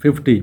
50,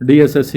DSSC,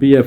PF,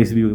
ISB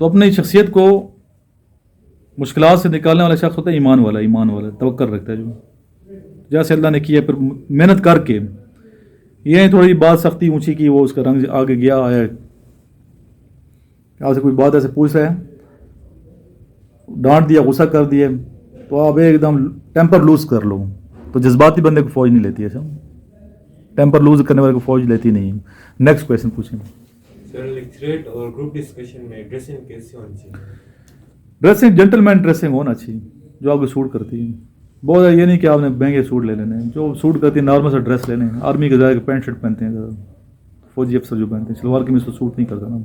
تو اپنی شخصیت کو مشکلات سے نکالنے والا شخص ہوتا ہے ایمان والا توکل رکھتا ہے، جو جیسے اللہ نے کیا پھر محنت کر کے، یہ تھوڑی بات سختی اونچی کی، وہ اس کا رنگ آگے گیا آیا، آپ سے کوئی بات ایسے پوچھ رہا ہے، ڈانٹ دیا، غصہ کر دیا، تو آپ ایک دم ٹیمپر لوز کر لو، تو جذباتی بندے کو فوج نہیں لیتی ہے، ٹیمپر لوز کرنے والے کو فوج لیتی نہیں ہے۔ نیکسٹ کویشچن پوچھیں۔ سر تھریڈ اور گروپ ڈسکشن میں ڈریسنگ کیسے ہونی چاہیے؟ ڈریسنگ جینٹل مین ڈریسنگ ہونا چاہیے، جو آپ کو سوٹ کرتی ہے، بہت یہ نہیں کہ آپ نے مہنگے سوٹ لے لینے، جو سوٹ کرتی ہے نارمل سا ڈریس لینے۔ آرمی کے ذرائع پینٹ شرٹ پہنتے ہیں، فوجی افسر جو پہنتے ہیں شلوار قمیض تو سوٹ نہیں کرتا نا،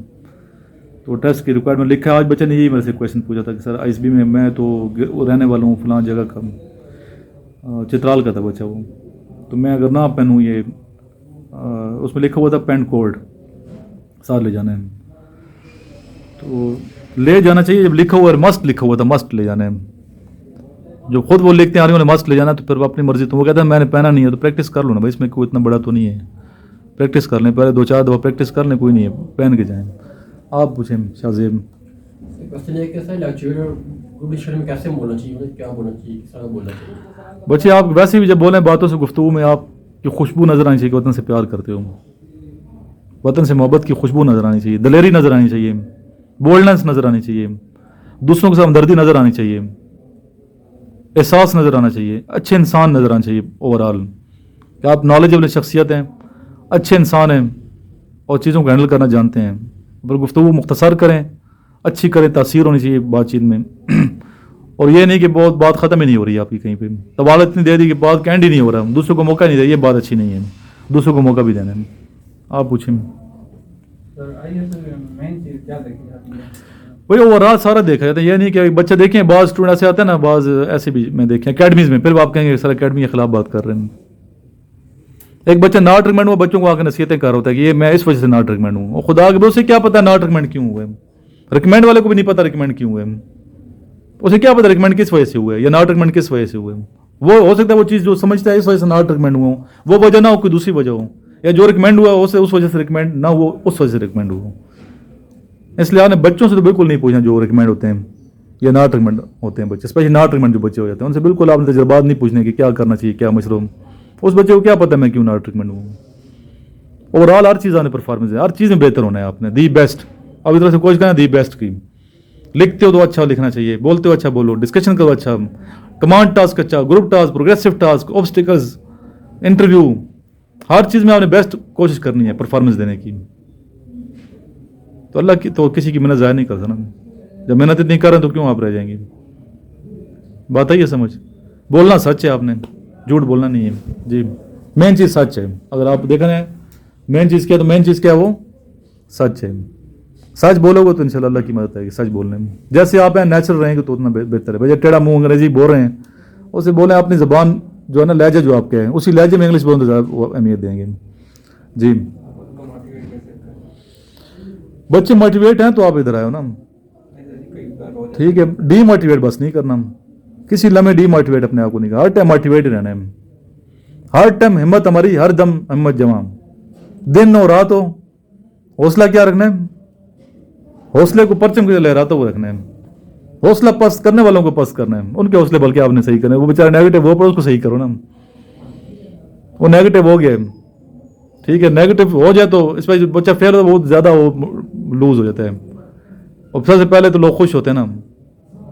تو ٹیسٹ کی ریکوائرمنٹ لکھا ہے۔ آج بچے نے یہی میرے سے کویشچن پوچھا تھا کہ سر آئی ایس بی میں تو رہنے والا ہوں فلاں جگہ کا، چترال کا تھا بچہ وہ، تو میں اگر نہ پہنوں یہ اس میں لکھا ہوا تھا پینٹ کوڈ ساتھ لے جانا ہے، تو لے جانا چاہیے، جب لکھا ہوا ہے مسٹ لکھا ہوا تھا مسٹ لے جانا ہے، جو خود وہ لکھتے ہیں آرمی والے مسٹ لے جانا، تو پھر اپنی مرضی، تو وہ کہتا ہے میں نے پہنا نہیں ہے تو پریکٹس کر لو نا بھائی، اس میں کوئی اتنا بڑا تو نہیں ہے، پریکٹس کر لیں، پہلے 2-4 دفعہ پریکٹس کر لیں، کوئی نہیں ہے، پہن کے جائیں۔ آپ پوچھیں شاہ زیب۔ کوشچن ہے کہ سر لیکچر گروپ ڈسکشن میں کیسے بولنا چاہیے، کیا بولنا چاہیے، کس طرح بولنا چاہیے؟ بچے آپ ویسے بھی جب بولیں باتوں سے، گفتگو میں آپ کی خوشبو نظر آنی چاہیے کہ وطن سے پیار کرتے ہو، وطن سے محبت کی خوشبو نظر آنی چاہیے، دلیری نظر آنی چاہیے، بولڈنس نظر آنی چاہیے، دوسروں کے ساتھ ہمدردی نظر آنی چاہیے، احساس نظر آنا چاہیے، اچھے انسان نظر آنا چاہیے، اوور آل کہ آپ نالجبل شخصیت ہیں، اچھے انسان ہیں اور چیزوں کو ہینڈل کرنا جانتے ہیں، پر گفتگو مختصر کریں، اچھی کریں، تاثیر ہونی چاہیے بات چیت میں، اور یہ نہیں کہ بہت بات ختم ہی نہیں ہو رہی ہے آپ کی کہیں پہ، طوالت اتنی دے دی کہ بات کا اینڈ ہی نہیں ہو رہا، دوسروں کو موقع نہیں دے، یہ بات اچھی نہیں ہے، دوسروں کو موقع بھی دینا ہے۔ آپ پوچھیں۔ وہی اوور آل سارا دیکھا جاتا ہے، یہ نہیں کہ بچہ دیکھیں، بعض اسٹوڈنٹ ایسے آتے ہیں نا، بعض ایسے بھی میں دیکھیں اکیڈمیز میں، پھر آپ کہیں گے سر اکیڈمی کے خلاف بات کر رہے ہیں۔ ایک بچہ ناٹ ریکمینڈ ہوا، بچوں کو آ کے نصیحتیں کر رہا ہوتا ہے کہ یہ میں اس وجہ سے ناٹ ریکمینڈ ہوں، اور خدا کے اسے کیا پتا ناٹ ریکمینڈ کیوں ہوا ہے، ریکمینڈ والے کو بھی نہیں پتا ریکمینڈ کیوں ہوا ہے، اسے کیا پتا ریکمینڈ کس وجہ سے ہوا ہے یا ناٹ ریکمینڈ کس وجہ سے ہوا ہے، وہ ہو سکتا ہے وہ چیز جو سمجھتا ہے اس وجہ سے ناٹ ریکمینڈ ہوا ہو، وہ وجہ نہ ہو، کوئی دوسری وجہ ہو، یا جو ریکمینڈ ہوا اسے اس وجہ سے ریکمینڈ نہ ہو، اس وجہ سے ریکمینڈ ہوا۔ اس لیے آپ نے بچوں سے تو بالکل نہیں پوچھنا جو ریکمینڈ ہوتے ہیں یا ناٹ ریکمینڈ ہوتے ہیں بچے، اسپیشلی ناٹ ریکمینڈ جو بچے ہو جاتے ہیں، ان سے بالکل آپ نے تجربات نہیں پوچھنے کہ کیا کرنا چاہیے، کیا مشورہ، اس بچے کو کیا پتا میں کیوں ناٹ ریکمینڈ ہوں۔ اوور آل ہر چیز آنے پرفارمنس ہے، ہر چیز میں بہتر ہونا ہے، آپ نے دی بیسٹ، اب ادھر سے کوشش کرنا دی بیسٹ کی، لکھتے ہو تو اچھا لکھنا چاہیے، بولتے ہو اچھا بولو، ڈسکشن کرو اچھا، کمانڈ ٹاسک اچھا، group task, progressive task, obstacles, interview, ہر چیز میں آپ نے بیسٹ کوشش کرنی ہے پرفارمنس دینے کی، تو اللہ کی تو کسی کی محنت ضائع نہیں کرتا نا، جب محنت اتنی کر رہے ہیں تو کیوں آپ رہ جائیں گے؟ بات آئی ہے سمجھ؟ بولنا سچ ہے، آپ نے جھوٹ بولنا نہیں ہے، جی مین چیز سچ ہے، اگر آپ دیکھیں مین چیز کیا تو مین چیز کیا ہے وہ سچ ہے، سچ بولو گے تو انشاءاللہ اللہ کی مدد آئے گی سچ بولنے میں، جیسے آپ ہیں نیچرل رہیں گے تو اتنا بہتر ہے، بھائی ٹیڑھا منہ انگریزی بول رہے ہیں اسے بولیں اپنی زبان جو ہے نا لہجہ جو آپ کے ہیں اسی لہجے میں انگلش بولنے تو زیادہ اہمیت دیں گے۔ جی بچے موٹیویٹ ہیں تو آپ ادھر آئے ہو نا، ٹھیک ہے، ڈی موٹیویٹ بس نہیں کرنا، کسی لمحے ڈی موٹیویٹ اپنے آپ کو نہیں کرنا، ہر ٹائم موٹیویٹ رہنا ہے، ہر ٹائم ہمت ہماری ہر دم ہمت جمع، دن ہو رات ہو، حوصلہ کیا رکھنا ہے، حوصلے کو پرچم کے لہراتا ہوا رکھنا ہے، حوصلہ پست کرنے والوں کو پست کرنا ہے، ان کے حوصلے بلکہ آپ نے صحیح کرنا ہے، وہ بیچارہ نیگیٹو ہو پر اس کو صحیح کرو نا، وہ نیگیٹو ہو گیا، ٹھیک ہے، نیگیٹو ہو جائے تو اس پہ بچہ فیل ہو بہت زیادہ وہ لوز ہو جاتا ہے، اور سب سے پہلے تو لوگ خوش ہوتے ہیں نا،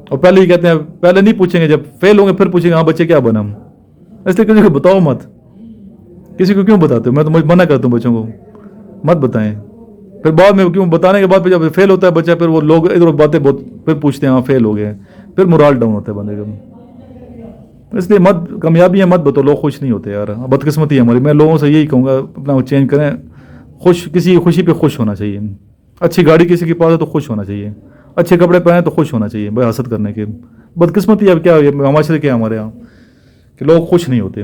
اور پہلے ہی کہتے ہیں پہلے نہیں پوچھیں گے، جب فیل ہوں گے پھر پوچھیں گے ہاں بچے کیا بنا، اس لیے کسی کو بتاؤ مت، کسی کو کیوں بتاتے ہو، میں تو منع کرتا ہوں بچوں کو مت بتائیں، پھر بعد میں کیوں بتانے کے بعد پھر جب فیل ہوتا ہے بچہ پھر وہ لوگ ادھر باتیں بہت پھر پوچھتے ہیں ہاں فیل ہو گئے، پھر مورال ڈاؤن ہوتا ہے بندے کا، اس لیے مت کامیابیاں مت بتاؤ، لوگ خوش نہیں ہوتے یار، بدقسمتی ہے ہماری، میں لوگوں سے یہی کہوں گا اپنا وہ چینج کریں، کسی کی خوشی پہ خوش ہونا چاہیے، اچھی گاڑی کسی کے پاس ہے تو خوش ہونا چاہیے، اچھے کپڑے پہنے تو خوش ہونا چاہیے، بھائی حسد کرنے کے، بدقسمتی اب کیا معاشرے کیا ہمارے یہاں کہ لوگ خوش نہیں ہوتے،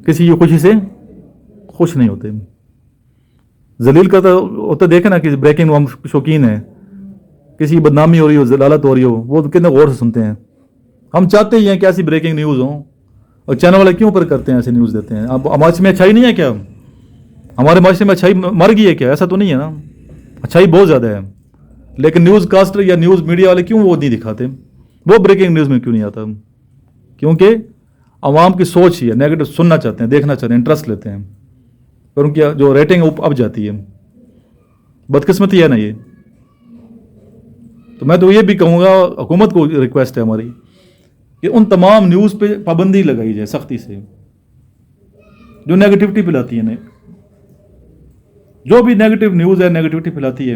کسی کی خوشی سے خوش نہیں ہوتے، ذلیل کرتا ہوتا دیکھے نا کہ بریکنگ ہم شوقین ہیں، کسی کی بدنامی ہو رہی ہو، ضلالت ہو رہی ہو، وہ کتنے غور سے سنتے ہیں، ہم چاہتے ہی ہیں کہ ایسی بریکنگ نیوز ہوں، اور چینل والے کیوں پر کرتے ہیں ایسی نیوز دیتے ہیں، اب معاشرے میں اچھائی نہیں ہے کیا، ہمارے معاشرے میں اچھائی مر گئی ہے کیا، ایسا تو نہیں ہے نا، اچھائی بہت زیادہ ہے، لیکن نیوز کاسٹر یا نیوز میڈیا والے کیوں وہ نہیں دکھاتے؟ وہ بریکنگ نیوز میں کیوں نہیں آتا؟ کیونکہ عوام کی سوچ ہی ہے، نیگیٹو سننا چاہتے ہیں، دیکھنا چاہتے ہیں، انٹرسٹ لیتے ہیں، پر ان کی جو ریٹنگ ہے اب جاتی ہے. بدقسمتی ہے نا یہ. تو میں تو یہ بھی کہوں گا، حکومت کو ریکویسٹ ہے ہماری کہ ان تمام نیوز پہ پابندی لگائی جائے سختی سے جو نیگیٹیوٹی پھیلاتی ہے. جو بھی نیگیٹو نیوز ہے، نیگیٹیوٹی پھیلاتی ہے،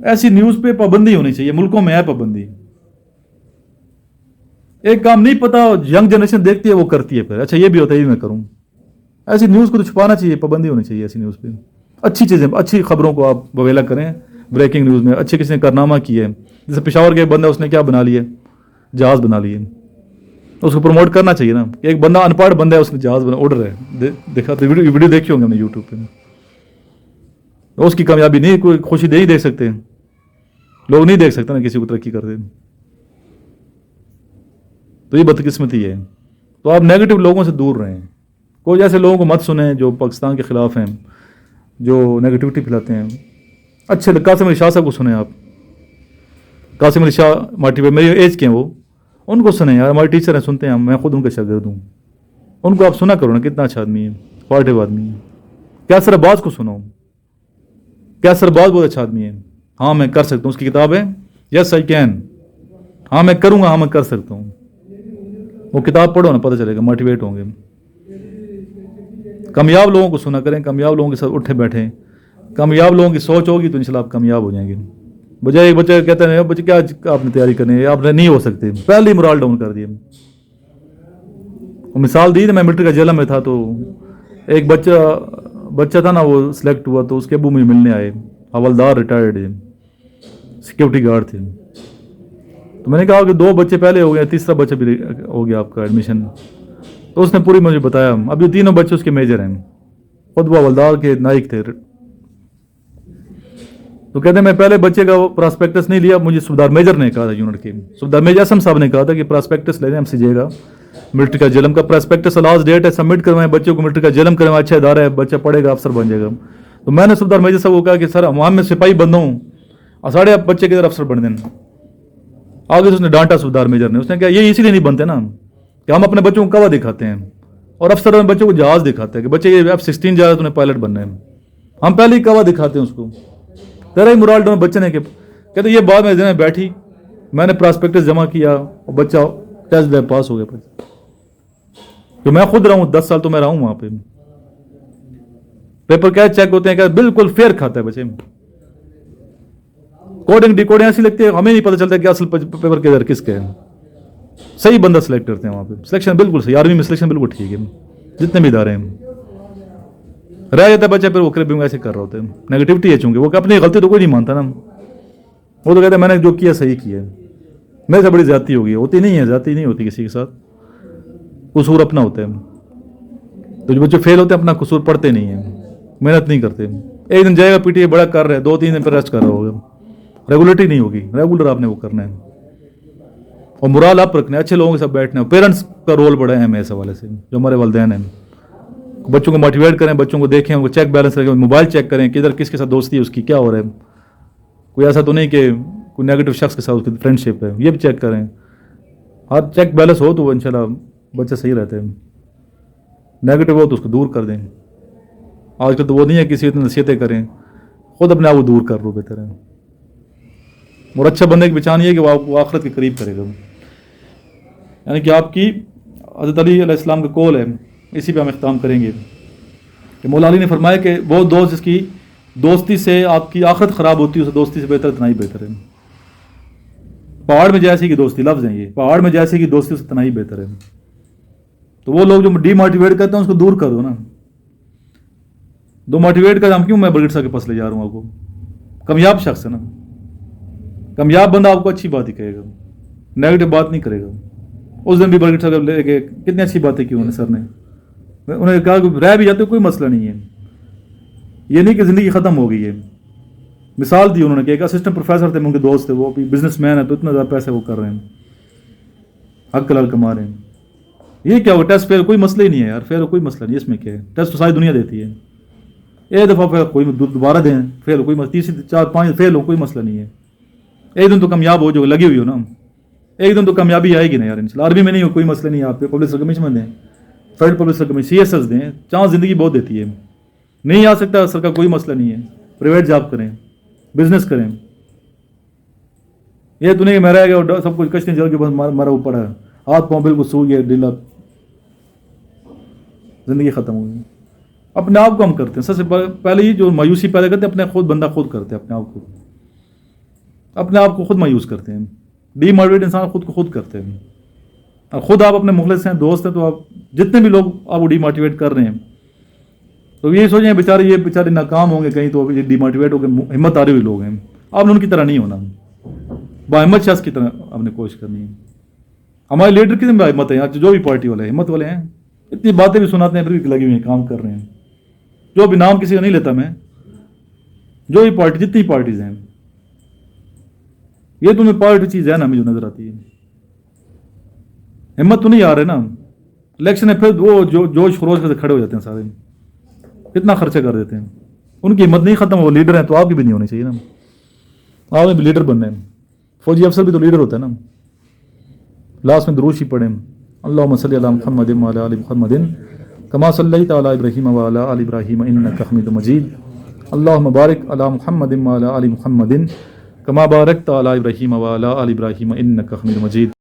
ایسی نیوز پہ پابندی ہونی چاہیے. ملکوں میں ہے پابندی. ایک کام نہیں پتا، ینگ جنریشن دیکھتی ہے وہ کرتی ہے، پھر اچھا یہ بھی ہوتا ہے یہ میں کروں. ایسی نیوز کو تو چھپانا چاہیے، پابندی ہونی چاہیے ایسی نیوز پہ. اچھی چیزیں، اچھی خبروں کو آپ وویلا کریں. بریکنگ نیوز میں اچھے کسی نے کارنامہ کیا ہے، جیسے پشاور کے ایک بندہ اس نے کیا بنا لیا، جہاز بنا لیے. اس کو پروموٹ کرنا چاہیے نا. ایک بندہ ان پڑھ بندہ ہے، اس نے جہاز بنا، اڑ رہا ہے، دیکھا تو ویڈیو دیکھی ہوں گے ہم نے یوٹیوب پہ. اس کی کامیابی نہیں، کوئی خوشی نہیں دیکھ سکتے لوگ، نہیں دیکھ سکتے نا کسی کو ترقی کرتے. تو یہ بدقسمتی ہے. تو آپ نیگیٹو لوگوں سے دور رہیں. کوئی ایسے لوگوں کو مت سنیں جو پاکستان کے خلاف ہیں، جو نیگیٹیوٹی پھیلاتے ہیں. اچھے قاسم علی شاہ صاحب کو سنیں آپ. قاسم علی شاہ موٹیویٹ، میری ایج کے ہیں وہ، ان کو سنیں یار. ہمارے ٹیچر ہیں، سنتے ہیں ہم، میں خود ان کا شاگرد ہوں. ان کو آپ سنا کرو نا، کتنا اچھا آدمی ہے، پازیٹیو آدمی ہے. کیسر عباس کو سنو. کیسر عباس بہت اچھا آدمی ہے. ہاں میں کر سکتا ہوں، اس کی کتاب ہے یس آئی کین. ہاں میں کروں گا، ہاں میں کر سکتا ہوں. وہ کتاب پڑھو نا، پتہ چلے گا، موٹیویٹ ہوں گے. کامیاب لوگوں کو سنا کریں، کامیاب لوگوں کے ساتھ اٹھے بیٹھیں. کامیاب لوگوں کی سوچ ہوگی تو انشاءاللہ آپ کامیاب ہو جائیں گے. بجائے ایک بچے کہتے ہیں بچے کیا آپ نے تیاری کرنی ہے، آپ نے نہیں ہو سکتے، پہلے ہی مرال ڈاؤن کر دیا. وہ مثال دی تھی، میں ملٹری کا جیل میں تھا تو ایک بچہ تھا نا، وہ سلیکٹ ہوا تو اس کے ابو مجھے ملنے آئے. حوالدار ریٹائرڈ ہے، سیکورٹی گارڈ تھے. تو میں نے کہا کہ 2 بچے پہلے ہو گئے، تیسرا بچہ بھی ہو گیا آپ کا ایڈمیشن. تو اس نے پوری مجھے بتایا. اب یہ 3 بچے اس کے میجر ہیں، خود وہ حوالدار کے نائک تھے. تو کہتے ہیں میں پہلے بچے کا پراسپیکٹس نہیں لیا، مجھے صوبیدار میجر نے کہا تھا، یونٹ کے صوبیدار میجر اسم صاحب نے کہا تھا کہ پراسپیکٹس لے لیں ایم سی جے کا، ملٹری کا جلم کا پراسپیکٹس. لاسٹ ڈیٹ ہے، سبمٹ کروائیں بچوں کو، ملٹری کا جلم کروائیں، اچھا ادارہ ہے، بچہ پڑھے گا افسر بن جائے گا. تو میں نے صوبیدار میجر صاحب کو کہا کہ سر وہاں میں سپاہی بندہ ہوں اور ساڑھے بچے کی طرف افسر بن دینا. آگے سے اس نے ڈانٹا صوبیدار میجر نے. اس نے کہا یہ اسی لیے نہیں بنتے نا کہ ہم اپنے بچوں کو کوا دکھاتے ہیں اور افسر بچوں کو جہاز دکھاتے ہیں کہ بچے یہ F-16 جا رہا ہے تو انہیں پائلٹ بننا ہے. ہم پہلے ہی کوا دکھاتے ہیں اس کو. تیرا ہی مرال ڈاؤن بچے نے کہ کہتے یہ بعد میں دن بیٹھی، میں نے پراسپیکٹس جمع کیا اور بچہ ٹیسٹ دے پاس ہو گیا. تو میں خود رہا ہوں 10 سال تو میں رہا ہوں وہاں پہ. پیپر کیا چیک ہوتے ہیں کہ بالکل فیئر کھاتا ہے بچے. کوڈنگ ڈی کوڈنگ ایسی لگتی ہے ہمیں نہیں پتہ چلتا کہ اصل پیپر کے ادھر کس کے ہے. صحیح بندہ سلیکٹ کرتے ہیں وہاں پہ. سلیکشن بالکل صحیح، آرمی میں سلیکشن بالکل ٹھیک ہے. جتنے بھی ادارے ہیں رہ جاتا ہے بچہ، پھر وہ کرپنگ ایسے کر رہا ہوتا ہے. نیگیٹیوٹی ہے چونکہ وہ اپنی غلطی تو کوئی نہیں مانتا نا. وہ تو کہتا ہے میں نے جو کیا صحیح کیا ہے، میرے سے بڑی زیادتی ہوگی. ہوتی نہیں ہے، زیادتی نہیں ہوتی کسی کے ساتھ، قصور اپنا ہوتا ہے. تو جو بچے فیل ہوتے ہیں اپنا قصور پڑھتے نہیں ہیں، محنت نہیں کرتے. ایک دن جائے گا پی ٹی اے بڑا کر رہا ہے، 2-3 دن پہ ریسٹ کر رہا ہوگا. ریگولرٹی نہیں ہوگی. ریگولر آپ نے وہ کرنا ہے اور مرال آپ رکھنا ہے، اچھے لوگوں کے ساتھ بیٹھنا ہے. پیرنٹس کا رول بڑا اہم ہے اس حوالے سے. جو ہمارے والدین ہیں، بچوں کو موٹیویٹ کریں، بچوں کو دیکھیں، ان کو چیک بیلنس رکھیں، موبائل چیک کریں کدھر کس کے ساتھ دوستی ہے اس کی، کیا ہو رہا ہے. کوئی ایسا تو نہیں کہ کوئی نیگیٹو شخص کے ساتھ اس کی فرینڈ شپ ہے، یہ بھی چیک کریں. ہر چیک بیلنس ہو تو انشاءاللہ بچہ صحیح رہتا ہے. نیگیٹو ہو تو اس کو دور کر دیں. آج کل تو وہ نہیں ہے کسی اتنی نصیحتیں کریں، خود اپنے آپ کو دور کر لو بہتر ہے. اور اچھا بندے کی پہچان یہ ہے کہ وہ آخرت کے قریب کرے گا. یعنی کہ آپ کی حضرت علی علیہ السلام کا قول ہے، اسی پہ ہم اختتام کریں گے کہ مولا علی نے فرمایا کہ وہ دوست جس کی دوستی سے آپ کی آخرت خراب ہوتی ہے، اسے دوستی سے بہتر تنہائی بہتر ہے. پہاڑ میں جیسی کی دوستی، لفظ ہیں یہ، پہاڑ میں جیسی کی دوستی سے تنہائی بہتر ہے. تو وہ لوگ جو ڈی موٹیویٹ کرتے ہیں اس کو دور کر دو نا. دو موٹیویٹ کر ہم کیوں میں برگٹ صاحب کے پاس لے جا رہا ہوں آپ کو. کامیاب شخص ہے نا، کامیاب بندہ آپ کو اچھی بات ہی کہے گا، نیگیٹو بات نہیں کرے گا. اس دن بھی برگٹ صاحب لے کے کتنی اچھی باتیں کی انہوں نے سر نے. انہوں نے کہا کہ رہ بھی جاتے کوئی مسئلہ نہیں ہے، یہ نہیں کہ زندگی ختم ہو گئی ہے. مثال دی انہوں نے کہ ایک اسسٹنٹ پروفیسر تھے، ان کے دوست تھے، وہ بھی بزنس مین ہے تو اتنا زیادہ پیسے وہ کر رہے ہیں، حق حلال کما رہے ہیں. یہ کیا ہو ٹیسٹ فیل کوئی مسئلہ ہی نہیں ہے یار. فیل کوئی مسئلہ نہیں، اس میں کیا ہے، ٹیسٹ تو ساری دنیا دیتی ہے. ایک دفعہ پھر کوئی دوبارہ دیں فیل کوئی تیسری 4-5 فیل ہو کوئی مسئلہ نہیں ہے. ایک دن تو کامیاب ہو جو لگی ہوئی ہو نا, ایک دن تو کامیابی آئے گی نا یار انشاءاللہ. عربی میں نہیں ہو کوئی مسئلہ نہیں ہے, آپ پبلک سرکل کمیشن میں دیں, federal public circle commission CSS دیں, چانس زندگی بہت دیتی ہے. نہیں آ سکتا سر کا کوئی مسئلہ نہیں ہے, پرائیویٹ جاب کریں, بزنس کریں. یہ تو نہیں کہ میں رہ گیا اور سب کچھ کشتی جل کے بس مرا اوپر ہے, ہاتھ پاؤں بالکل سو گیا ڈیلا, زندگی ختم ہو گئی. اپنے آپ کو ہم کرتے ہیں سب سے پہلے ہی جو مایوسی پیدا کرتے ہیں اپنے خود بندہ خود کرتے ہیں, اپنے آپ کو خود مایوس کرتے ہیں. ڈی موٹیویٹ انسان خود کو خود کرتے ہیں. اور خود آپ اپنے مخلص ہیں, دوست ہیں, تو آپ جتنے بھی لوگ آپ کو ڈی موٹیویٹ کر رہے ہیں تو یہ سوچیں یہ بیچارے ناکام ہوں گے کہیں تو یہ ڈی موٹیویٹ ہو کے ہمت آ رہے ہوئے لوگ ہیں. آپ نے ان کی طرح نہیں ہونا, باہمت شخص کی طرح آپ نے کوشش کرنی ہے. ہمارے لیڈر کتنے باہمت ہیں جو بھی پارٹی والے ہمت والے ہیں, اتنی باتیں بھی سناتے ہیں پھر بھی لگے ہوئے ہیں, کام کر رہے ہیں. جو بھی نام کسی کا نہیں لیتا میں, جو بھی پارٹی جتنی پارٹیز ہیں, یہ تمہیں پارٹی چیز ہے نا ہمیں جو نظر آتی ہے. ہمت تو نہیں آ رہے نا, الیکشن ہے پھر وہ جو جوش خروش سے کھڑے ہو جاتے ہیں سارے, کتنا خرچہ کر دیتے ہیں. ان کی ہمت نہیں ختم, وہ لیڈر ہیں تو آپ کی بھی نہیں ہونی چاہیے نا, آپ نے بھی لیڈر بننا ہے. فوجی افسر بھی تو لیڈر ہوتا ہے نا. لاسٹ میں دروش ہی پڑھیں, اللہم صلی علی محمد وعلی آل محمد کما صلیت علی ابراہیم وعلی آل ابراہیم انک حمید مجید. اللہم بارک علی محمد وعلی آل محمد کما بارکت علی ابراہیم وعلی آل ابراہیم انک حمید مجید.